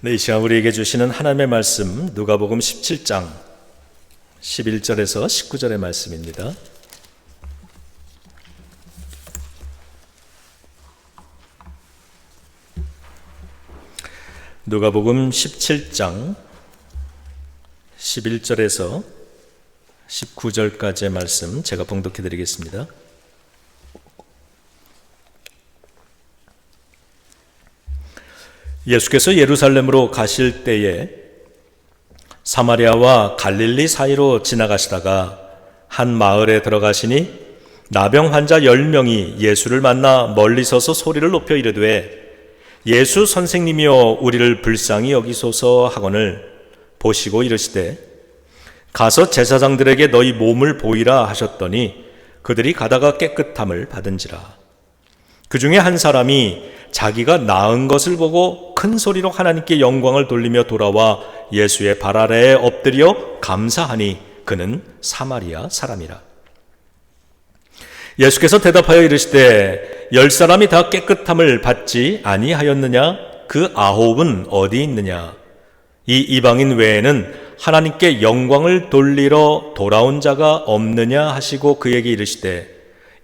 이 시간 우리에게 주시는 하나님의 말씀 누가복음 17장 11절에서 19절의 말씀입니다. 누가복음 17장 11절에서 19절까지의 말씀 제가 봉독해 드리겠습니다. 예수께서 예루살렘으로 가실 때에 사마리아와 갈릴리 사이로 지나가시다가 한 마을에 들어가시니 나병 환자 10명이 예수를 만나 멀리 서서 소리를 높여 이르되 예수 선생님이여 우리를 불쌍히 여기소서 하거늘 보시고 이르시되 가서 제사장들에게 너희 몸을 보이라 하셨더니 그들이 가다가 깨끗함을 받은지라. 그 중에 한 사람이 자기가 나은 것을 보고 큰 소리로 하나님께 영광을 돌리며 돌아와 예수의 발 아래에 엎드려 감사하니 그는 사마리아 사람이라. 예수께서 대답하여 이르시되 10사람이 다 깨끗함을 받지 아니하였느냐? 그 9은 어디 있느냐? 이 이방인 외에는 하나님께 영광을 돌리러 돌아온 자가 없느냐 하시고 그에게 이르시되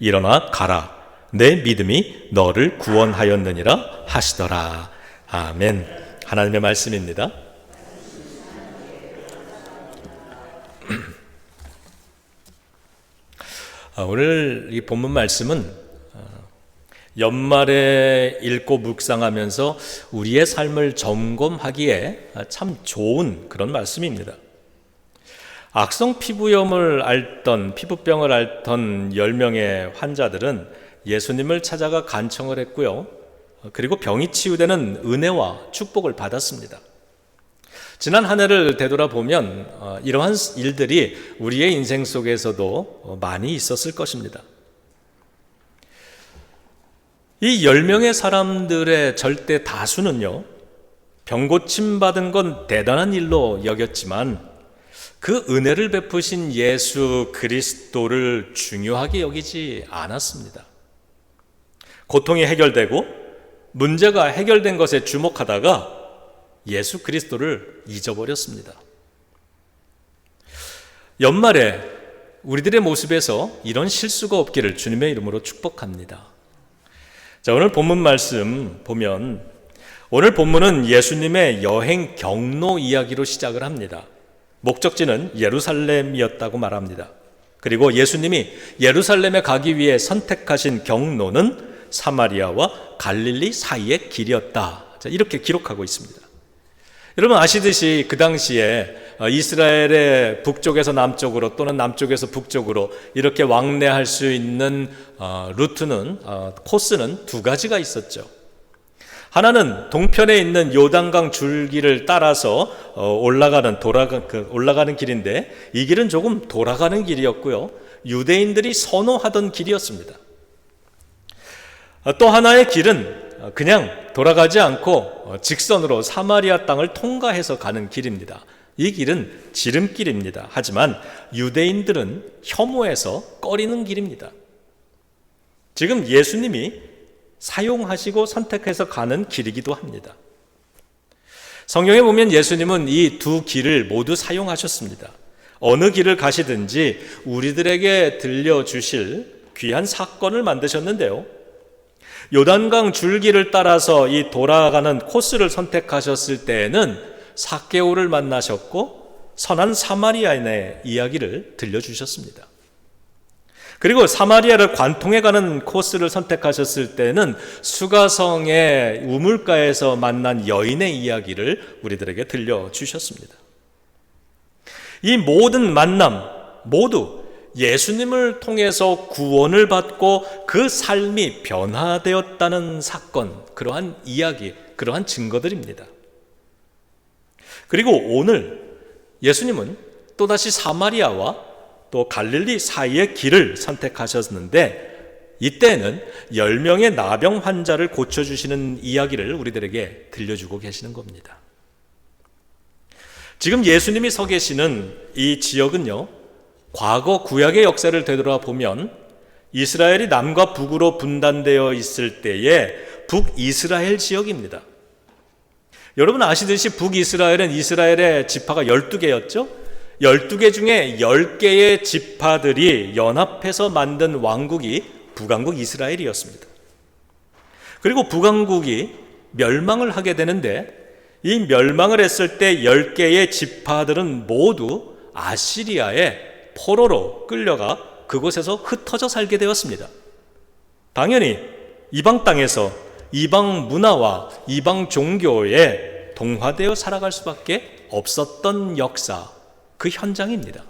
일어나 가라. 내 믿음이 너를 구원하였느니라 하시더라. 아멘. 하나님의 말씀입니다. 오늘 이 본문 말씀은 연말에 읽고 묵상하면서 우리의 삶을 점검하기에 참 좋은 그런 말씀입니다. 악성 피부염을 앓던 피부병을 앓던 10명의 환자들은 예수님을 찾아가 간청을 했고요. 그리고 병이 치유되는 은혜와 축복을 받았습니다. 지난 한 해를 되돌아보면 이러한 일들이 우리의 인생 속에서도 많이 있었을 것입니다. 이 10명의 사람들의 절대 다수는요, 병 고침 받은 건 대단한 일로 여겼지만 그 은혜를 베푸신 예수 그리스도를 중요하게 여기지 않았습니다. 고통이 해결되고 문제가 해결된 것에 주목하다가 예수 그리스도를 잊어버렸습니다. 연말에 우리들의 모습에서 이런 실수가 없기를 주님의 이름으로 축복합니다. 자, 오늘 본문 말씀 보면 오늘 본문은 예수님의 여행 경로 이야기로 시작을 합니다. 목적지는 예루살렘이었다고 말합니다. 그리고 예수님이 예루살렘에 가기 위해 선택하신 경로는 사마리아와 갈릴리 사이의 길이었다. 자, 이렇게 기록하고 있습니다. 여러분 아시듯이 그 당시에 이스라엘의 북쪽에서 남쪽으로 또는 남쪽에서 북쪽으로 이렇게 왕래할 수 있는 코스는 두 가지가 있었죠. 하나는 동편에 있는 요단강 줄기를 따라서 올라가는 길인데 이 길은 조금 돌아가는 길이었고요. 유대인들이 선호하던 길이었습니다. 또 하나의 길은 그냥 돌아가지 않고 직선으로 사마리아 땅을 통과해서 가는 길입니다. 이 길은 지름길입니다. 하지만 유대인들은 혐오해서 꺼리는 길입니다. 지금 예수님이 사용하시고 선택해서 가는 길이기도 합니다. 성경에 보면 예수님은 이 두 길을 모두 사용하셨습니다. 어느 길을 가시든지 우리들에게 들려주실 귀한 사건을 만드셨는데요. 요단강 줄기를 따라서 이 돌아가는 코스를 선택하셨을 때에는 삭개오를 만나셨고 선한 사마리아인의 이야기를 들려주셨습니다. 그리고 사마리아를 관통해 가는 코스를 선택하셨을 때는 수가성의 우물가에서 만난 여인의 이야기를 우리들에게 들려주셨습니다. 이 모든 만남 모두 예수님을 통해서 구원을 받고 그 삶이 변화되었다는 사건, 그러한 이야기, 그러한 증거들입니다. 그리고 오늘 예수님은 또다시 사마리아와 또 갈릴리 사이의 길을 선택하셨는데 이때는 10명의 나병 환자를 고쳐주시는 이야기를 우리들에게 들려주고 계시는 겁니다. 지금 예수님이 서 계시는 이 지역은요, 과거 구약의 역사를 되돌아보면 이스라엘이 남과 북으로 분단되어 있을 때의 북이스라엘 지역입니다. 여러분 아시듯이 북이스라엘은 이스라엘의 지파가 12개였죠. 12개 중에 10개의 지파들이 연합해서 만든 왕국이 북왕국 이스라엘이었습니다. 그리고 북왕국이 멸망을 하게 되는데, 이 멸망을 했을 때 10개의 지파들은 모두 아시리아의 포로로 끌려가 그곳에서 흩어져 살게 되었습니다. 당연히 이방 땅에서 이방 문화와 이방 종교에 동화되어 살아갈 수밖에 없었던 역사, 그 현장입니다.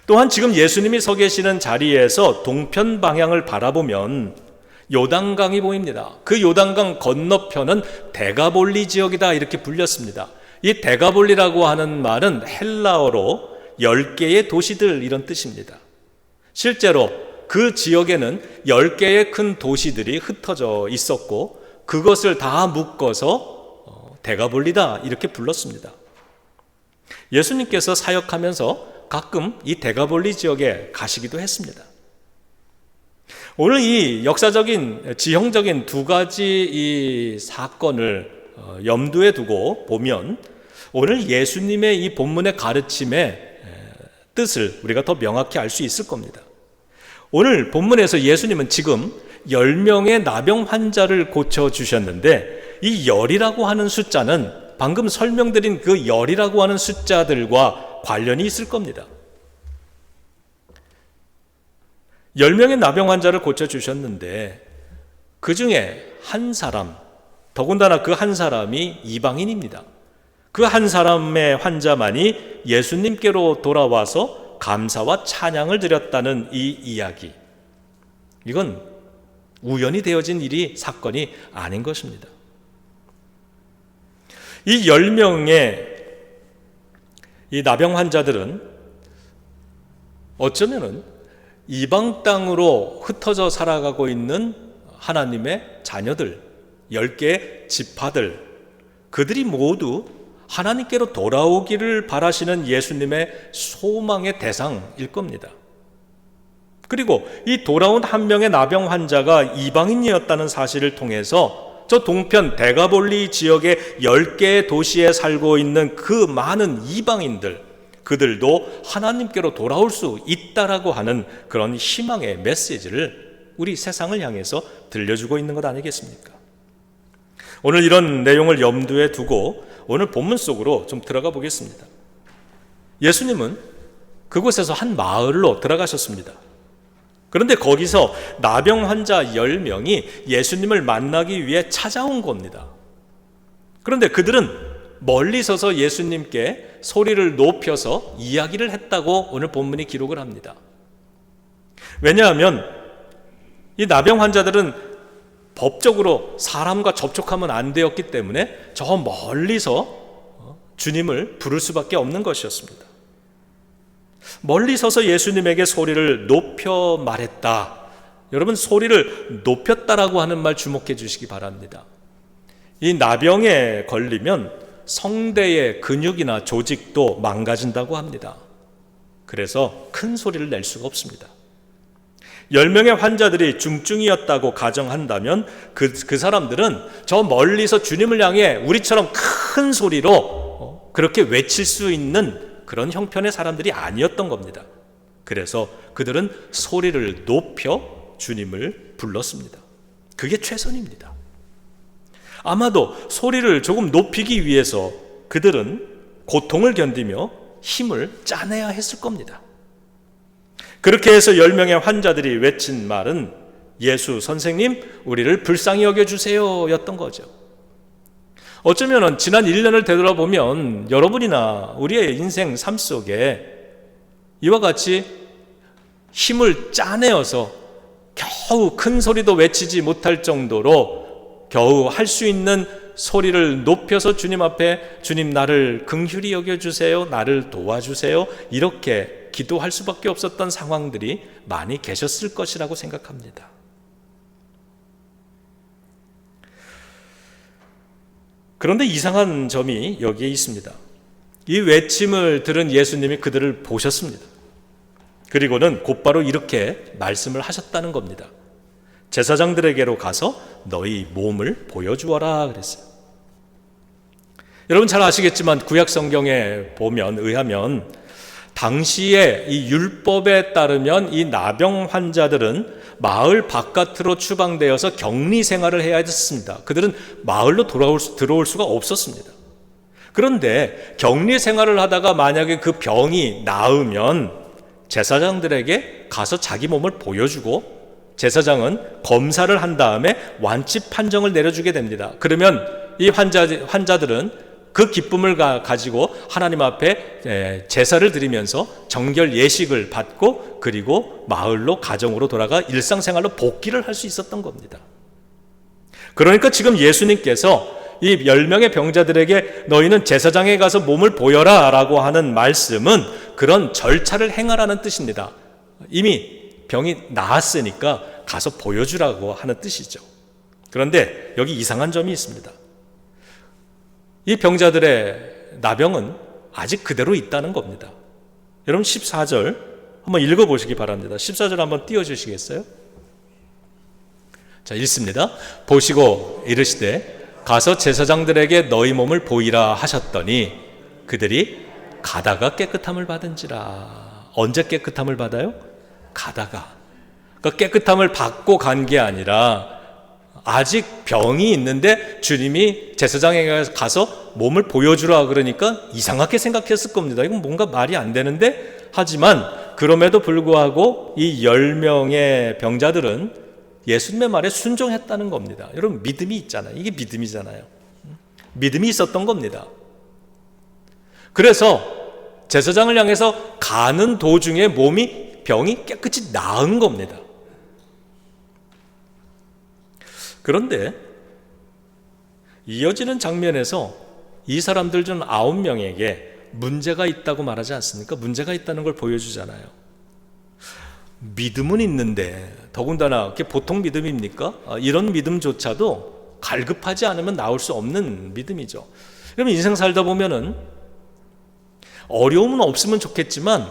또한 지금 예수님이 서 계시는 자리에서 동편 방향을 바라보면 요단강이 보입니다. 그 요단강 건너편은 데가볼리 지역이다 이렇게 불렸습니다. 이 데가볼리라고 하는 말은 헬라어로 10개의 도시들 이런 뜻입니다. 실제로 그 지역에는 10개의 큰 도시들이 흩어져 있었고 그것을 다 묶어서 데가볼리다 이렇게 불렀습니다. 예수님께서 사역하면서 가끔 이 데가볼리 지역에 가시기도 했습니다. 오늘 이 역사적인 지형적인 두 가지 이 사건을 염두에 두고 보면 오늘 예수님의 이 본문의 가르침의 뜻을 우리가 더 명확히 알 수 있을 겁니다. 오늘 본문에서 예수님은 지금 10명의 나병 환자를 고쳐주셨는데 이 열이라고 하는 숫자는 방금 설명드린 그 열이라고 하는 숫자들과 관련이 있을 겁니다. 10명의 나병 환자를 고쳐주셨는데 그 중에 한 사람, 더군다나 그 한 사람이 이방인입니다. 그 한 사람의 환자만이 예수님께로 돌아와서 감사와 찬양을 드렸다는 이 이야기, 이건 우연히 되어진 일이 사건이 아닌 것입니다. 이 10명의 이 나병 환자들은 어쩌면은 이방 땅으로 흩어져 살아가고 있는 하나님의 자녀들, 10개의 지파들, 그들이 모두 하나님께로 돌아오기를 바라시는 예수님의 소망의 대상일 겁니다. 그리고 이 돌아온 한 명의 나병 환자가 이방인이었다는 사실을 통해서 저 동편 데가볼리 지역의 10개의 도시에 살고 있는 그 많은 이방인들, 그들도 하나님께로 돌아올 수 있다라고 하는 그런 희망의 메시지를 우리 세상을 향해서 들려주고 있는 것 아니겠습니까? 오늘 이런 내용을 염두에 두고 오늘 본문 속으로 좀 들어가 보겠습니다. 예수님은 그곳에서 한 마을로 들어가셨습니다. 그런데 거기서 나병 환자 10명이 예수님을 만나기 위해 찾아온 겁니다. 그런데 그들은 멀리 서서 예수님께 소리를 높여서 이야기를 했다고 오늘 본문이 기록을 합니다. 왜냐하면 이 나병 환자들은 법적으로 사람과 접촉하면 안 되었기 때문에 저 멀리서 주님을 부를 수밖에 없는 것이었습니다. 멀리 서서 예수님에게 소리를 높여 말했다. 여러분, 소리를 높였다라고 하는 말 주목해 주시기 바랍니다. 이 나병에 걸리면 성대의 근육이나 조직도 망가진다고 합니다. 그래서 큰 소리를 낼 수가 없습니다. 10명의 환자들이 중증이었다고 가정한다면 그 사람들은 저 멀리서 주님을 향해 우리처럼 큰 소리로 그렇게 외칠 수 있는 그런 형편의 사람들이 아니었던 겁니다. 그래서 그들은 소리를 높여 주님을 불렀습니다. 그게 최선입니다. 아마도 소리를 조금 높이기 위해서 그들은 고통을 견디며 힘을 짜내야 했을 겁니다. 그렇게 해서 10명의 환자들이 외친 말은 예수 선생님, 우리를 불쌍히 여겨주세요 였던 거죠. 어쩌면 지난 1년을 되돌아보면 여러분이나 우리의 인생 삶 속에 이와 같이 힘을 짜내어서 겨우 큰 소리도 외치지 못할 정도로 겨우 할 수 있는 소리를 높여서 주님 앞에 주님 나를 긍휼히 여겨주세요, 나를 도와주세요 이렇게 기도할 수밖에 없었던 상황들이 많이 계셨을 것이라고 생각합니다. 그런데 이상한 점이 여기에 있습니다. 이 외침을 들은 예수님이 그들을 보셨습니다. 그리고는 곧바로 이렇게 말씀을 하셨다는 겁니다. 제사장들에게로 가서 너희 몸을 보여주어라 그랬어요. 여러분 잘 아시겠지만 구약 성경에 의하면 당시에 이 율법에 따르면 이 나병 환자들은 마을 바깥으로 추방되어서 격리 생활을 해야 했습니다. 그들은 마을로 들어올 수가 없었습니다. 그런데 격리 생활을 하다가 만약에 그 병이 나으면 제사장들에게 가서 자기 몸을 보여주고 제사장은 검사를 한 다음에 완치 판정을 내려주게 됩니다. 그러면 이 환자들은 그 기쁨을 가지고 하나님 앞에 제사를 드리면서 정결 예식을 받고 그리고 마을로 가정으로 돌아가 일상생활로 복귀를 할 수 있었던 겁니다. 그러니까 지금 예수님께서 이 10명의 병자들에게 너희는 제사장에 가서 몸을 보여라 라고 하는 말씀은 그런 절차를 행하라는 뜻입니다. 이미 병이 나았으니까 가서 보여주라고 하는 뜻이죠. 그런데 여기 이상한 점이 있습니다. 이 병자들의 나병은 아직 그대로 있다는 겁니다. 여러분 14절 한번 읽어보시기 바랍니다. 14절 한번 띄워주시겠어요? 자, 읽습니다. 보시고 이르시되 가서 제사장들에게 너희 몸을 보이라 하셨더니 그들이 가다가 깨끗함을 받은지라. 언제 깨끗함을 받아요? 가다가. 그러니까 깨끗함을 받고 간 게 아니라 아직 병이 있는데 주님이 제사장에 가서 몸을 보여주라 그러니까 이상하게 생각했을 겁니다. 이건 뭔가 말이 안 되는데, 하지만 그럼에도 불구하고 이 10명의 병자들은 예수님의 말에 순종했다는 겁니다. 여러분 믿음이 있잖아요. 이게 믿음이잖아요. 믿음이 있었던 겁니다. 그래서 제사장을 향해서 가는 도중에 병이 깨끗이 나은 겁니다. 그런데 이어지는 장면에서 이 사람들 중 9명에게 문제가 있다고 말하지 않습니까? 문제가 있다는 걸 보여주잖아요. 믿음은 있는데, 더군다나 그게 보통 믿음입니까? 이런 믿음조차도 갈급하지 않으면 나올 수 없는 믿음이죠. 여러분 인생 살다 보면은 어려움은 없으면 좋겠지만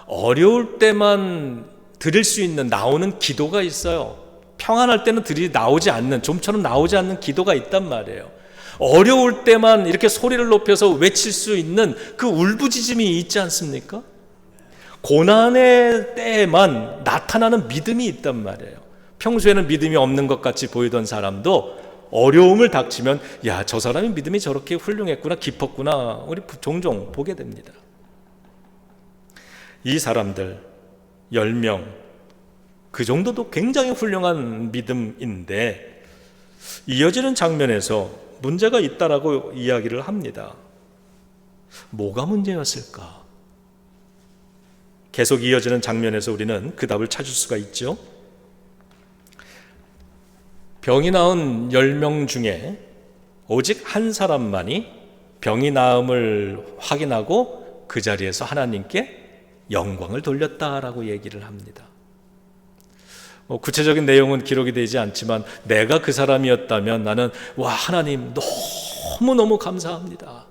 어려울 때만 드릴 수 있는 나오는 기도가 있어요. 평안할 때는 나오지 않는, 좀처럼 나오지 않는 기도가 있단 말이에요. 어려울 때만 이렇게 소리를 높여서 외칠 수 있는 그 울부짖음이 있지 않습니까? 고난의 때에만 나타나는 믿음이 있단 말이에요. 평소에는 믿음이 없는 것 같이 보이던 사람도 어려움을 닥치면 야, 저 사람이 믿음이 저렇게 훌륭했구나, 깊었구나, 우리 종종 보게 됩니다. 이 사람들 10명, 그 정도도 굉장히 훌륭한 믿음인데 이어지는 장면에서 문제가 있다라고 이야기를 합니다. 뭐가 문제였을까? 계속 이어지는 장면에서 우리는 그 답을 찾을 수가 있죠. 병이 나은 10명 중에 오직 한 사람만이 병이 나음을 확인하고 그 자리에서 하나님께 영광을 돌렸다라고 얘기를 합니다. 구체적인 내용은 기록이 되지 않지만 내가 그 사람이었다면 나는 와, 하나님 너무너무 감사합니다.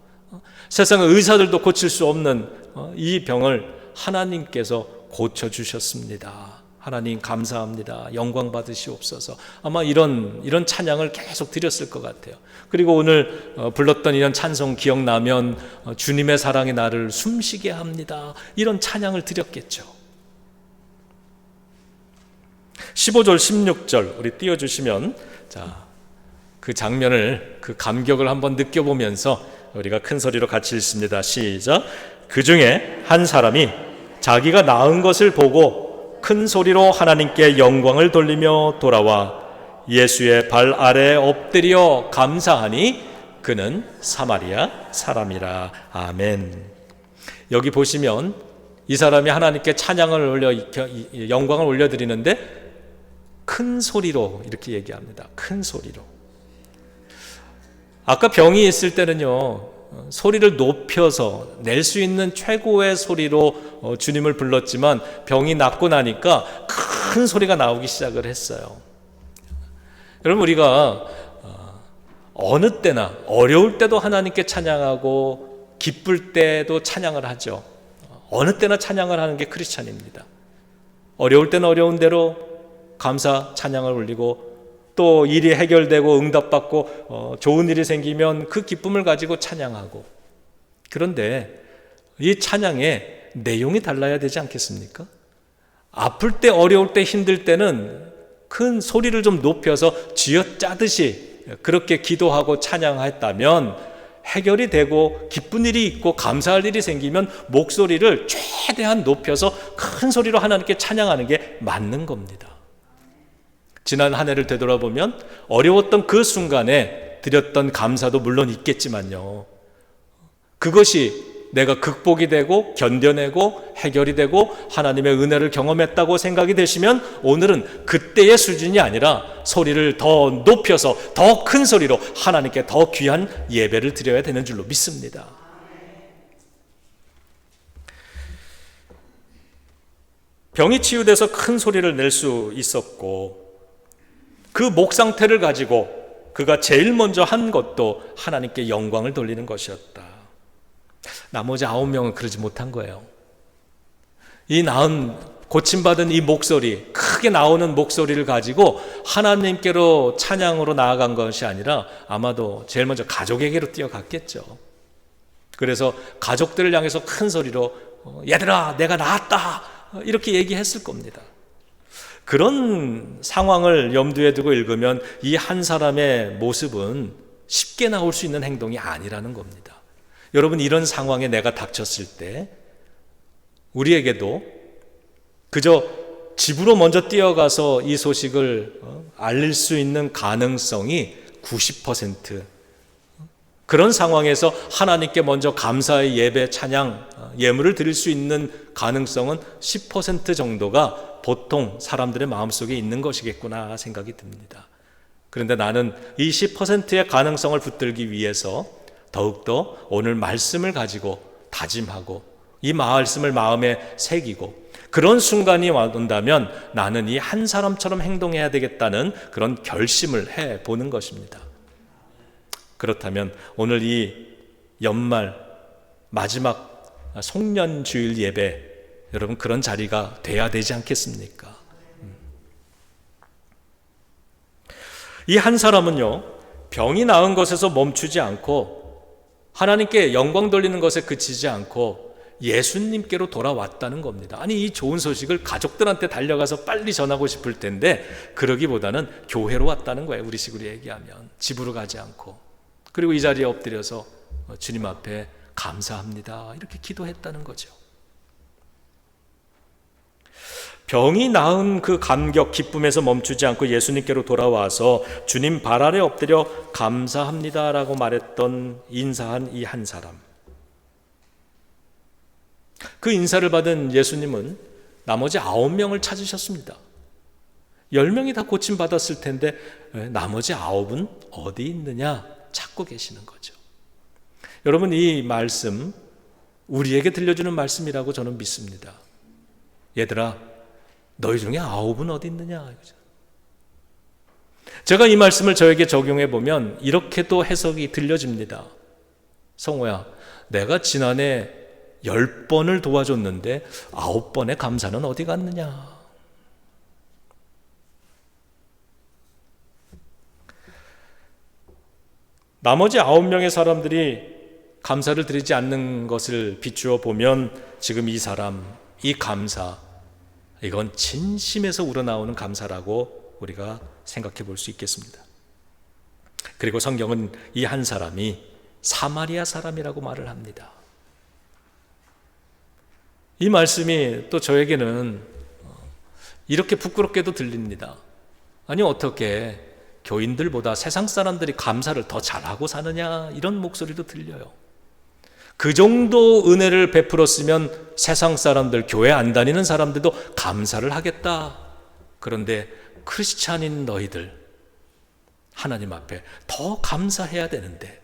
세상의 의사들도 고칠 수 없는 이 병을 하나님께서 고쳐주셨습니다. 하나님 감사합니다. 영광 받으시옵소서. 아마 이런 찬양을 계속 드렸을 것 같아요. 그리고 오늘 불렀던 이런 찬송 기억나면 주님의 사랑이 나를 숨쉬게 합니다. 이런 찬양을 드렸겠죠. 15절 16절 우리 띄워주시면, 자, 그 장면을, 그 감격을 한번 느껴보면서 우리가 큰 소리로 같이 읽습니다. 시작. 그 중에 한 사람이 자기가 나은 것을 보고 큰 소리로 하나님께 영광을 돌리며 돌아와 예수의 발 아래에 엎드려 감사하니 그는 사마리아 사람이라. 아멘. 여기 보시면 이 사람이 하나님께 영광을 올려드리는데 큰 소리로 이렇게 얘기합니다. 큰 소리로. 아까 병이 있을 때는요, 소리를 높여서 낼 수 있는 최고의 소리로 주님을 불렀지만 병이 낫고 나니까 큰 소리가 나오기 시작을 했어요. 여러분 우리가 어느 때나 어려울 때도 하나님께 찬양하고 기쁠 때도 찬양을 하죠. 어느 때나 찬양을 하는 게 크리스찬입니다. 어려울 때는 어려운 대로 감사 찬양을 올리고 또 일이 해결되고 응답받고 좋은 일이 생기면 그 기쁨을 가지고 찬양하고, 그런데 이 찬양의 내용이 달라야 되지 않겠습니까? 아플 때, 어려울 때, 힘들 때는 큰 소리를 좀 높여서 쥐어짜듯이 그렇게 기도하고 찬양했다면, 해결이 되고 기쁜 일이 있고 감사할 일이 생기면 목소리를 최대한 높여서 큰 소리로 하나님께 찬양하는 게 맞는 겁니다. 지난 한 해를 되돌아보면 어려웠던 그 순간에 드렸던 감사도 물론 있겠지만요, 그것이 내가 극복이 되고 견뎌내고 해결이 되고 하나님의 은혜를 경험했다고 생각이 되시면, 오늘은 그때의 수준이 아니라 소리를 더 높여서 더 큰 소리로 하나님께 더 귀한 예배를 드려야 되는 줄로 믿습니다. 병이 치유돼서 큰 소리를 낼 수 있었고, 그 목 상태를 가지고 그가 제일 먼저 한 것도 하나님께 영광을 돌리는 것이었다. 나머지 9명은 그러지 못한 거예요. 이 나은, 고침받은 이 목소리, 크게 나오는 목소리를 가지고 하나님께로 찬양으로 나아간 것이 아니라 아마도 제일 먼저 가족에게로 뛰어갔겠죠. 그래서 가족들을 향해서 큰 소리로 얘들아, 내가 나았다, 이렇게 얘기했을 겁니다. 그런 상황을 염두에 두고 읽으면 이 한 사람의 모습은 쉽게 나올 수 있는 행동이 아니라는 겁니다. 여러분, 이런 상황에 내가 닥쳤을 때 우리에게도 그저 집으로 먼저 뛰어가서 이 소식을 알릴 수 있는 가능성이 90%, 그런 상황에서 하나님께 먼저 감사의 예배, 찬양, 예물을 드릴 수 있는 가능성은 10% 정도가 보통 사람들의 마음속에 있는 것이겠구나 생각이 듭니다. 그런데 나는 이 10%의 가능성을 붙들기 위해서 더욱더 오늘 말씀을 가지고 다짐하고 이 말씀을 마음에 새기고, 그런 순간이 온다면 나는 이 한 사람처럼 행동해야 되겠다는 그런 결심을 해보는 것입니다. 그렇다면 오늘 이 연말 마지막 송년주일 예배, 여러분 그런 자리가 돼야 되지 않겠습니까? 이 한 사람은요, 병이 나은 것에서 멈추지 않고 하나님께 영광 돌리는 것에 그치지 않고 예수님께로 돌아왔다는 겁니다. 아니, 이 좋은 소식을 가족들한테 달려가서 빨리 전하고 싶을 텐데 그러기보다는 교회로 왔다는 거예요. 우리식으로 얘기하면 집으로 가지 않고, 그리고 이 자리에 엎드려서 주님 앞에 감사합니다, 이렇게 기도했다는 거죠. 병이 나은 그 감격, 기쁨에서 멈추지 않고 예수님께로 돌아와서 주님 발 아래 엎드려 감사합니다라고 말했던, 인사한 이 한 사람. 그 인사를 받은 예수님은 나머지 9명을 찾으셨습니다. 10명이 다 고침받았을 텐데 나머지 9은 어디 있느냐 찾고 계시는 거죠. 여러분, 이 말씀 우리에게 들려주는 말씀이라고 저는 믿습니다. 얘들아, 너희 중에 9은 어디 있느냐. 제가 이 말씀을 저에게 적용해 보면 이렇게도 해석이 들려집니다. 성호야, 내가 지난해 10번을 도와줬는데 9번의 감사는 어디 갔느냐. 나머지 9명의 사람들이 감사를 드리지 않는 것을 비추어 보면 지금 이 사람, 이 감사, 이건 진심에서 우러나오는 감사라고 우리가 생각해 볼 수 있겠습니다. 그리고 성경은 이 한 사람이 사마리아 사람이라고 말을 합니다. 이 말씀이 또 저에게는 이렇게 부끄럽게도 들립니다. 아니, 어떻게 교인들보다 세상 사람들이 감사를 더 잘하고 사느냐, 이런 목소리도 들려요. 그 정도 은혜를 베풀었으면 세상 사람들, 교회 안 다니는 사람들도 감사를 하겠다. 그런데 크리스찬인 너희들, 하나님 앞에 더 감사해야 되는데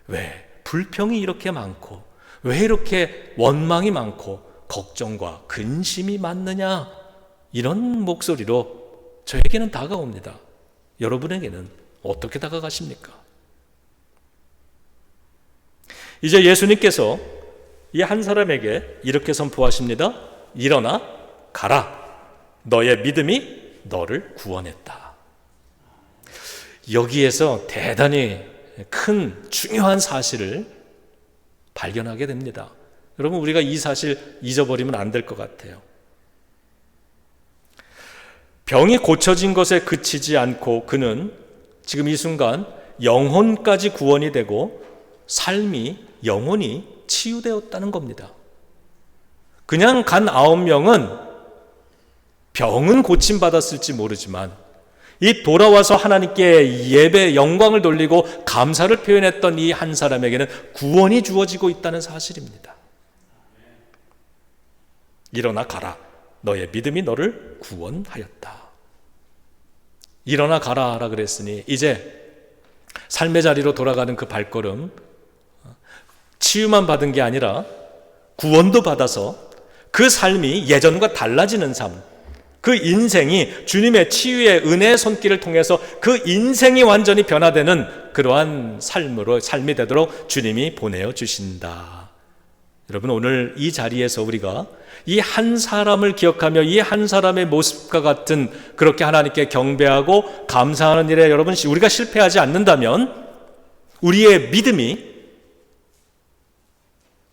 왜 불평이 이렇게 많고, 왜 이렇게 원망이 많고 걱정과 근심이 많느냐, 이런 목소리로 저에게는 다가옵니다. 여러분에게는 어떻게 다가가십니까? 이제 예수님께서 이 한 사람에게 이렇게 선포하십니다. 일어나 가라, 너의 믿음이 너를 구원했다. 여기에서 대단히 큰 중요한 사실을 발견하게 됩니다. 여러분, 우리가 이 사실 잊어버리면 안 될 것 같아요. 병이 고쳐진 것에 그치지 않고 그는 지금 이 순간 영혼까지 구원이 되고 삶이 영혼이 치유되었다는 겁니다. 그냥 간 9명은 병은 고침받았을지 모르지만 이 돌아와서 하나님께 예배 영광을 돌리고 감사를 표현했던 이 한 사람에게는 구원이 주어지고 있다는 사실입니다. 일어나 가라. 너의 믿음이 너를 구원하였다. 일어나 가라라 그랬으니 이제 삶의 자리로 돌아가는 그 발걸음, 치유만 받은 게 아니라 구원도 받아서 그 삶이 예전과 달라지는 삶, 그 인생이 주님의 치유의 은혜의 손길을 통해서 그 인생이 완전히 변화되는 그러한 삶이 되도록 주님이 보내어 주신다. 여러분, 오늘 이 자리에서 우리가 이 한 사람을 기억하며 이 한 사람의 모습과 같은 그렇게 하나님께 경배하고 감사하는 일에 여러분 우리가 실패하지 않는다면 우리의 믿음이,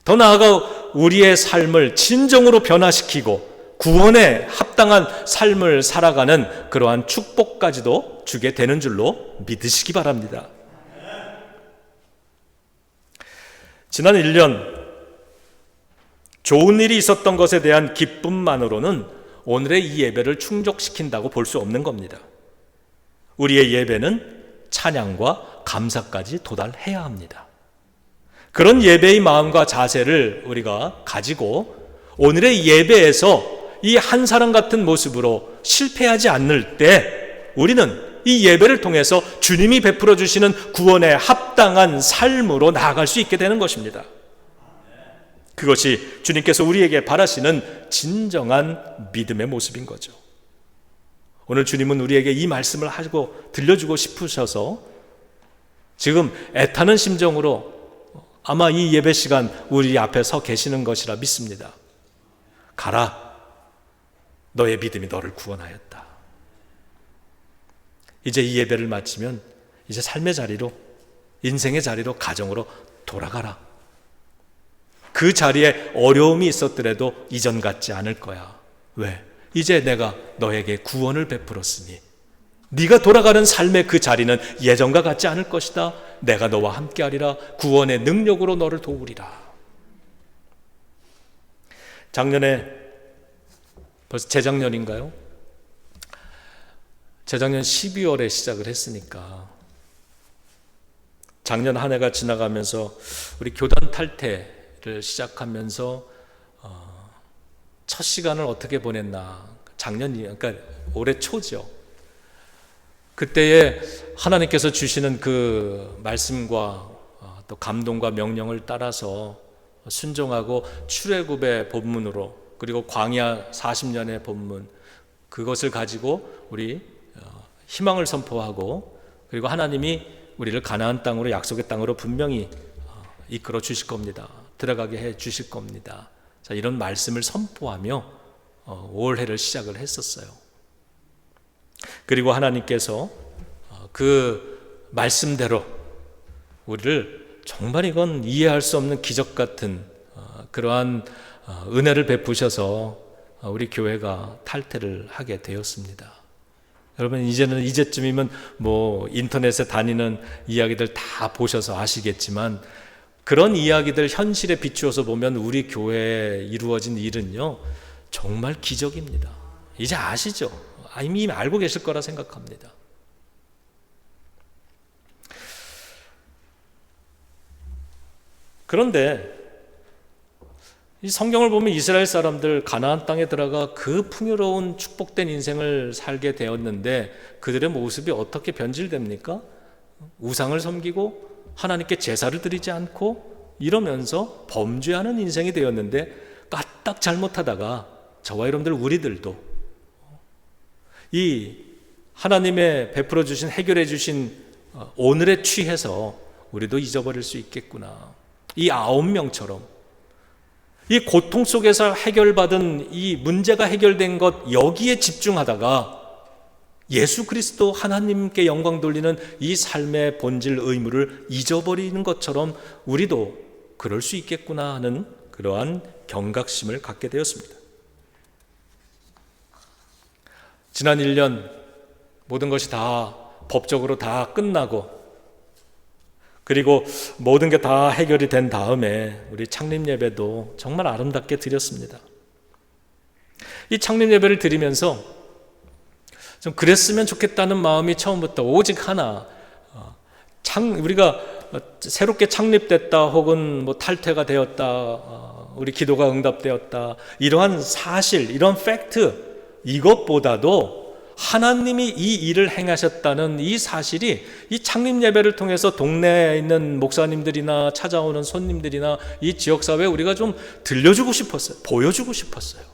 더 나아가 우리의 삶을 진정으로 변화시키고 구원에 합당한 삶을 살아가는 그러한 축복까지도 주게 되는 줄로 믿으시기 바랍니다. 지난 1년 좋은 일이 있었던 것에 대한 기쁨만으로는 오늘의 이 예배를 충족시킨다고 볼 수 없는 겁니다. 우리의 예배는 찬양과 감사까지 도달해야 합니다. 그런 예배의 마음과 자세를 우리가 가지고 오늘의 예배에서 이 한 사람 같은 모습으로 실패하지 않을 때 우리는 이 예배를 통해서 주님이 베풀어 주시는 구원에 합당한 삶으로 나아갈 수 있게 되는 것입니다. 그것이 주님께서 우리에게 바라시는 진정한 믿음의 모습인 거죠. 오늘 주님은 우리에게 이 말씀을 하고 들려주고 싶으셔서 지금 애타는 심정으로 아마 이 예배 시간 우리 앞에 서 계시는 것이라 믿습니다. 가라. 너의 믿음이 너를 구원하였다. 이제 이 예배를 마치면 이제 삶의 자리로, 인생의 자리로, 가정으로 돌아가라. 그 자리에 어려움이 있었더라도 이전 같지 않을 거야. 왜? 이제 내가 너에게 구원을 베풀었으니 네가 돌아가는 삶의 그 자리는 예전과 같지 않을 것이다. 내가 너와 함께하리라. 구원의 능력으로 너를 도우리라. 작년에, 벌써 재작년인가요? 재작년 12월에 시작을 했으니까 작년 한 해가 지나가면서 우리 교단 탈퇴를 시작하면서 첫 시간을 어떻게 보냈나. 작년이, 그러니까 올해 초죠. 그때에 하나님께서 주시는 그 말씀과 또 감동과 명령을 따라서 순종하고 출애굽의 본문으로, 그리고 광야 40년의 본문, 그것을 가지고 우리 희망을 선포하고, 그리고 하나님이 우리를 가나안 땅으로, 약속의 땅으로 분명히 이끌어 주실 겁니다. 들어가게 해 주실 겁니다. 자, 이런 말씀을 선포하며 올해를 시작을 했었어요. 그리고 하나님께서 그 말씀대로 우리를 정말 이건 이해할 수 없는 기적 같은 그러한 은혜를 베푸셔서 우리 교회가 탈퇴를 하게 되었습니다. 여러분, 이제쯤이면 뭐 인터넷에 다니는 이야기들 다 보셔서 아시겠지만 그런 이야기들 현실에 비추어서 보면 우리 교회에 이루어진 일은요 정말 기적입니다. 이제 아시죠? 이미 알고 계실 거라 생각합니다. 그런데 이 성경을 보면 이스라엘 사람들 가나안 땅에 들어가 그 풍요로운 축복된 인생을 살게 되었는데 그들의 모습이 어떻게 변질됩니까? 우상을 섬기고 하나님께 제사를 드리지 않고 이러면서 범죄하는 인생이 되었는데 까딱 잘못하다가 저와 여러분들 우리들도 이 하나님의 베풀어 주신, 해결해 주신 오늘에 취해서 우리도 잊어버릴 수 있겠구나. 이 9명처럼 이 고통 속에서 해결받은 이 문제가 해결된 것, 여기에 집중하다가 예수 그리스도 하나님께 영광 돌리는 이 삶의 본질 의무를 잊어버리는 것처럼 우리도 그럴 수 있겠구나 하는 그러한 경각심을 갖게 되었습니다. 지난 1년 모든 것이 다 법적으로 다 끝나고, 그리고 모든 게 다 해결이 된 다음에 우리 창립 예배도 정말 아름답게 드렸습니다. 이 창립 예배를 드리면서 좀 그랬으면 좋겠다는 마음이 처음부터 오직 하나, 우리가 새롭게 창립됐다 혹은 뭐 탈퇴가 되었다, 우리 기도가 응답되었다, 이러한 사실, 이런 팩트, 이것보다도 하나님이 이 일을 행하셨다는 이 사실이 이 창립 예배를 통해서 동네에 있는 목사님들이나 찾아오는 손님들이나 이 지역사회에 우리가 좀 들려주고 싶었어요. 보여주고 싶었어요.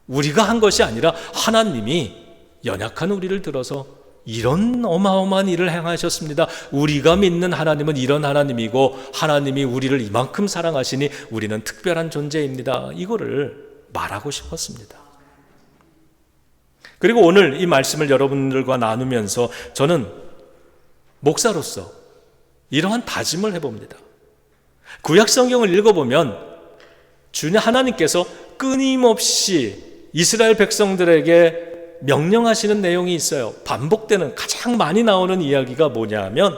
우리가 한 것이 아니라 하나님이 연약한 우리를 들어서 이런 어마어마한 일을 행하셨습니다. 우리가 믿는 하나님은 이런 하나님이고 하나님이 우리를 이만큼 사랑하시니 우리는 특별한 존재입니다. 이거를 말하고 싶었습니다. 그리고 오늘 이 말씀을 여러분들과 나누면서 저는 목사로서 이러한 다짐을 해봅니다. 구약 성경을 읽어보면 주님 하나님께서 끊임없이 이스라엘 백성들에게 명령하시는 내용이 있어요. 반복되는, 가장 많이 나오는 이야기가 뭐냐 하면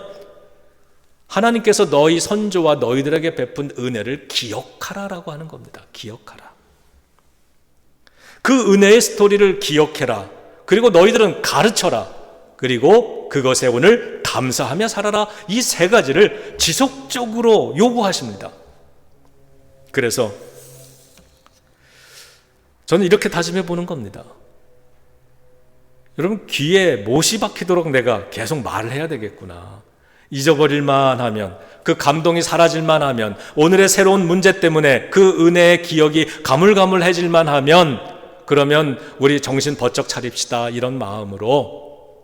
하나님께서 너희 선조와 너희들에게 베푼 은혜를 기억하라라고 하는 겁니다. 기억하라. 그 은혜의 스토리를 기억해라. 그리고 너희들은 가르쳐라. 그리고 그것에 오늘 감사하며 살아라. 이 세 가지를 지속적으로 요구하십니다. 그래서 저는 이렇게 다짐해 보는 겁니다. 여러분, 귀에 못이 박히도록 내가 계속 말을 해야 되겠구나. 잊어버릴만 하면, 그 감동이 사라질만 하면, 오늘의 새로운 문제 때문에 그 은혜의 기억이 가물가물해질만 하면, 그러면 우리 정신 번쩍 차립시다. 이런 마음으로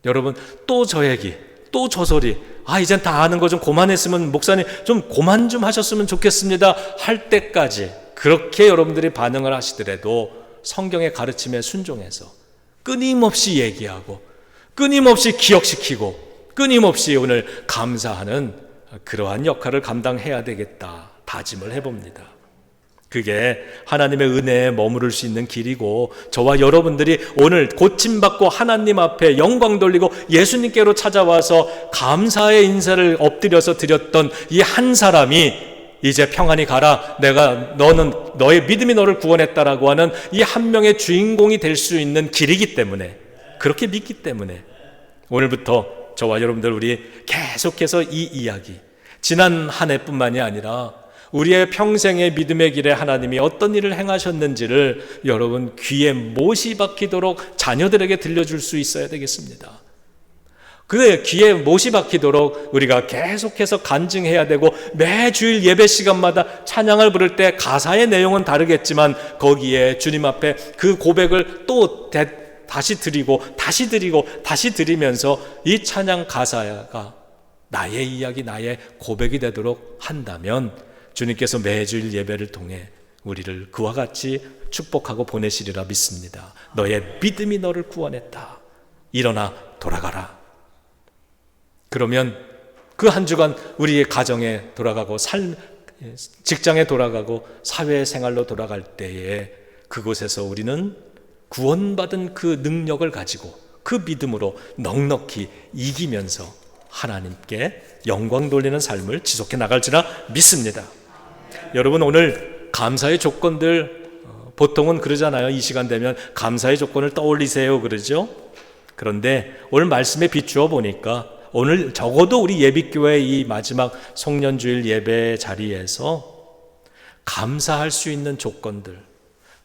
여러분, 또 저 얘기, 또 저 소리, 이젠 다 아는 거 좀 그만했으면, 목사님 좀 그만 좀 하셨으면 좋겠습니다 할 때까지 그렇게 여러분들이 반응을 하시더라도 성경의 가르침에 순종해서 끊임없이 얘기하고 끊임없이 기억시키고 끊임없이 오늘 감사하는 그러한 역할을 감당해야 되겠다 다짐을 해봅니다. 그게 하나님의 은혜에 머무를 수 있는 길이고, 저와 여러분들이 오늘 고침받고 하나님 앞에 영광 돌리고 예수님께로 찾아와서 감사의 인사를 엎드려서 드렸던 이 한 사람이 이제 평안히 가라, 너는 너의 믿음이 너를 구원했다라고 하는 이 한 명의 주인공이 될 수 있는 길이기 때문에, 그렇게 믿기 때문에 오늘부터 저와 여러분들 우리 계속해서 이 이야기, 지난 한 해뿐만이 아니라 우리의 평생의 믿음의 길에 하나님이 어떤 일을 행하셨는지를 여러분 귀에 못이 박히도록 자녀들에게 들려줄 수 있어야 되겠습니다. 그 귀에 못이 박히도록 우리가 계속해서 간증해야 되고, 매주일 예배 시간마다 찬양을 부를 때 가사의 내용은 다르겠지만 거기에 주님 앞에 그 고백을 또 다시 드리고 다시 드리고 다시 드리면서 이 찬양 가사가 나의 이야기, 나의 고백이 되도록 한다면 주님께서 매주일 예배를 통해 우리를 그와 같이 축복하고 보내시리라 믿습니다. 너의 믿음이 너를 구원했다. 일어나 돌아가라. 그러면 그 한 주간 우리의 가정에 돌아가고 직장에 돌아가고 사회생활로 돌아갈 때에 그곳에서 우리는 구원받은 그 능력을 가지고 그 믿음으로 넉넉히 이기면서 하나님께 영광 돌리는 삶을 지속해 나갈지라 믿습니다. 여러분, 오늘 감사의 조건들 보통은 그러잖아요. 이 시간 되면 감사의 조건을 떠올리세요 그러죠. 그런데 오늘 말씀에 비추어 보니까 오늘 적어도 우리 예비교회 이 마지막 송년주일 예배 자리에서 감사할 수 있는 조건들,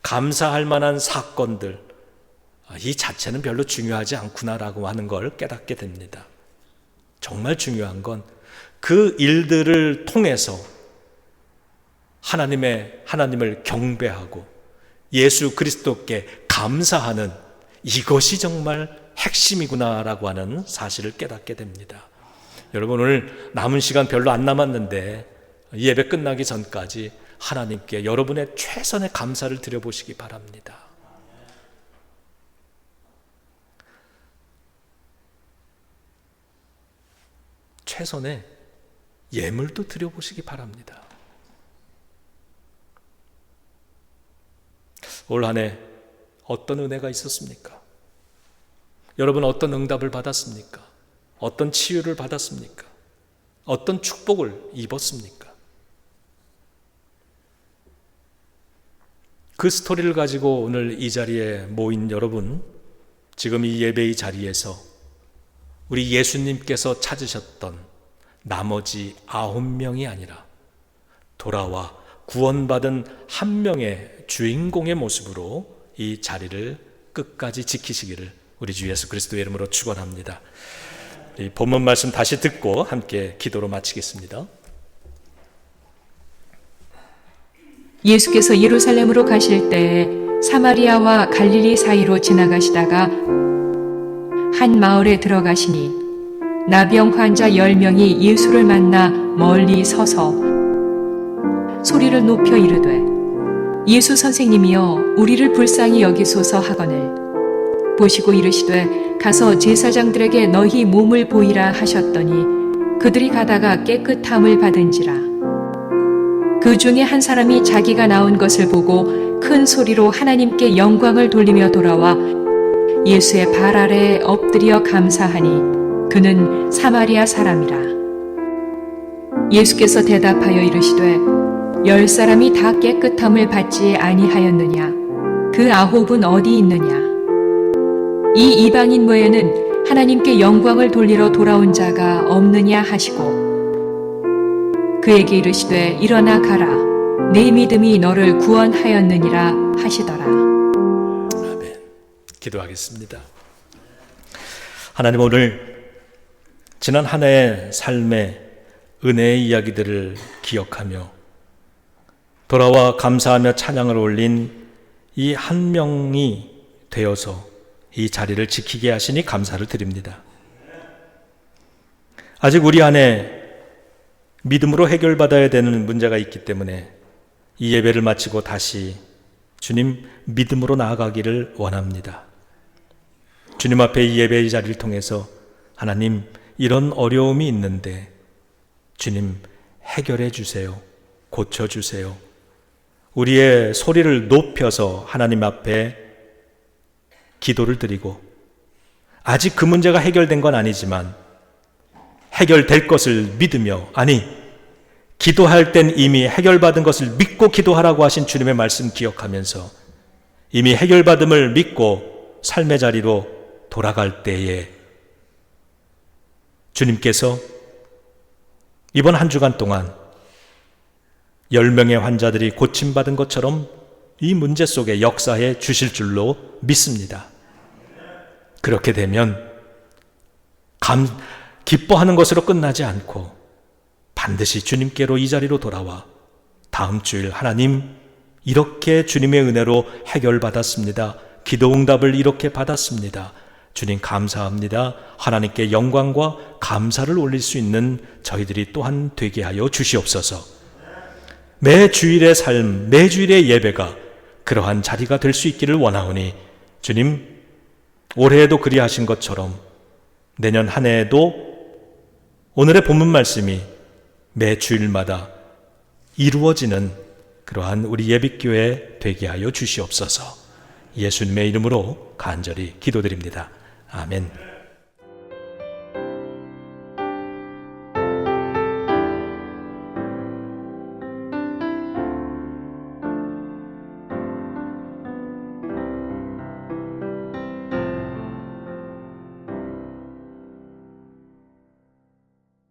감사할 만한 사건들, 이 자체는 별로 중요하지 않구나라고 하는 걸 깨닫게 됩니다. 정말 중요한 건 그 일들을 통해서 하나님을 경배하고 예수 그리스도께 감사하는, 이것이 정말 핵심이구나라고 하는 사실을 깨닫게 됩니다. 여러분, 오늘 남은 시간 별로 안 남았는데 예배 끝나기 전까지 하나님께 여러분의 최선의 감사를 드려보시기 바랍니다. 최선의 예물도 드려보시기 바랍니다. 올 한 해 어떤 은혜가 있었습니까? 여러분 어떤 응답을 받았습니까? 어떤 치유를 받았습니까? 어떤 축복을 입었습니까? 그 스토리를 가지고 오늘 이 자리에 모인 여러분, 지금 이 예배의 자리에서 우리 예수님께서 찾으셨던 나머지 9명이 아니라 돌아와 구원받은 한 명의 주인공의 모습으로 이 자리를 끝까지 지키시기를 우리 주 예수 그리스도의 이름으로 축원합니다. 이 본문 말씀 다시 듣고 함께 기도로 마치겠습니다. 예수께서 예루살렘으로 가실 때 사마리아와 갈릴리 사이로 지나가시다가 한 마을에 들어가시니 나병 환자 10명이 예수를 만나 멀리 서서 소리를 높여 이르되 예수 선생님이여 우리를 불쌍히 여기소서 하거늘 보시고 이르시되 가서 제사장들에게 너희 몸을 보이라 하셨더니 그들이 가다가 깨끗함을 받은지라. 그 중에 한 사람이 자기가 나온 것을 보고 큰 소리로 하나님께 영광을 돌리며 돌아와 예수의 발 아래에 엎드려 감사하니 그는 사마리아 사람이라. 예수께서 대답하여 이르시되 10사람이 다 깨끗함을 받지 아니하였느냐? 그 9은 어디 있느냐? 이 이방인 외에는 하나님께 영광을 돌리러 돌아온 자가 없느냐 하시고 그에게 이르시되 일어나 가라 네 믿음이 너를 구원하였느니라 하시더라. 아멘. 기도하겠습니다. 하나님, 오늘 지난 한 해의 삶의 은혜의 이야기들을 기억하며 돌아와 감사하며 찬양을 올린 이 한 명이 되어서 이 자리를 지키게 하시니 감사를 드립니다. 아직 우리 안에 믿음으로 해결받아야 되는 문제가 있기 때문에 이 예배를 마치고 다시 주님 믿음으로 나아가기를 원합니다. 주님 앞에 이 예배의 자리를 통해서 하나님 이런 어려움이 있는데 주님 해결해 주세요. 고쳐 주세요. 우리의 소리를 높여서 하나님 앞에 기도를 드리고 아직 그 문제가 해결된 건 아니지만 해결될 것을 믿으며, 아니 기도할 땐 이미 해결받은 것을 믿고 기도하라고 하신 주님의 말씀 기억하면서 이미 해결받음을 믿고 삶의 자리로 돌아갈 때에 주님께서 이번 한 주간 동안 10명의 환자들이 고침받은 것처럼 이 문제 속에 역사해 주실 줄로 믿습니다. 그렇게 되면 기뻐하는 것으로 끝나지 않고 반드시 주님께로 이 자리로 돌아와 다음 주일 하나님 이렇게 주님의 은혜로 해결받았습니다. 기도 응답을 이렇게 받았습니다. 주님 감사합니다. 하나님께 영광과 감사를 올릴 수 있는 저희들이 또한 되게 하여 주시옵소서. 매 주일의 삶, 매 주일의 예배가 그러한 자리가 될 수 있기를 원하오니 주님 올해에도 그리하신 것처럼 내년 한 해에도 오늘의 본문 말씀이 매 주일마다 이루어지는 그러한 우리 예비교회 되게 하여 주시옵소서. 예수님의 이름으로 간절히 기도드립니다. 아멘.